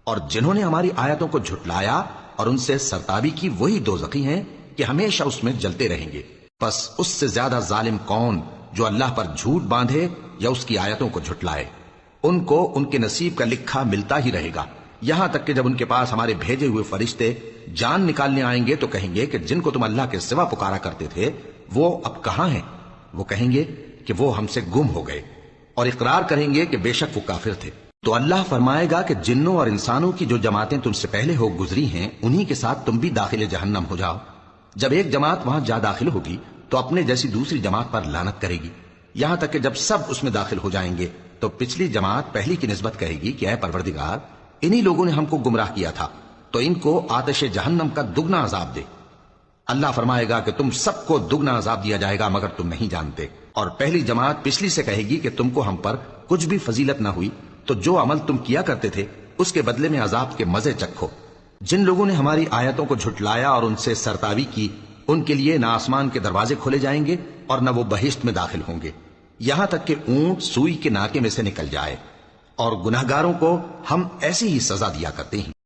اور جنہوں نے ہماری آیتوں کو جھٹلایا اور ان سے سرتابی کی وہی دوزخی ہیں کہ ہمیشہ اس میں جلتے رہیں گے۔ پس اس سے زیادہ ظالم کون جو اللہ پر جھوٹ باندھے یا اس کی آیتوں کو جھٹلائے؟ ان کو ان کے نصیب کا لکھا ملتا ہی رہے گا، یہاں تک کہ جب ان کے پاس ہمارے بھیجے ہوئے فرشتے جان نکالنے آئیں گے تو کہیں گے کہ جن کو تم اللہ کے سوا پکارا کرتے تھے وہ اب کہاں ہیں؟ وہ کہیں گے کہ وہ ہم سے گم ہو گئے، اور اقرار کریں گے کہ بے شک وہ کافر تھے۔ تو اللہ فرمائے گا کہ جنوں اور انسانوں کی جو جماعتیں تم سے پہلے ہو گزری ہیں انہی کے ساتھ تم بھی داخل جہنم ہو جاؤ۔ جب ایک جماعت وہاں جا داخل ہوگی تو اپنے جیسی دوسری جماعت پر لعنت کرے گی، یہاں تک کہ جب سب اس میں داخل ہو جائیں گے تو پچھلی جماعت پہلی کی نسبت کہے گی کہ اے پروردگار، انہی لوگوں نے ہم کو گمراہ کیا تھا، تو ان کو آتش جہنم کا دگنا عذاب دے۔ اللہ فرمائے گا کہ تم سب کو دگنا عذاب دیا جائے گا مگر تم نہیں جانتے۔ اور پہلی جماعت پچھلی سے کہے گی کہ تم کو ہم پر کچھ بھی فضیلت نہ ہوئی، تو جو عمل تم کیا کرتے تھے اس کے بدلے میں عذاب کے مزے چکھو۔ جن لوگوں نے ہماری آیتوں کو جھٹلایا اور ان سے سرتاوی کی، ان کے لیے نہ آسمان کے دروازے کھولے جائیں گے اور نہ وہ بہشت میں داخل ہوں گے، یہاں تک کہ اونٹ سوئی کے ناکے میں سے نکل جائے، اور گناہگاروں کو ہم ایسی ہی سزا دیا کرتے ہیں۔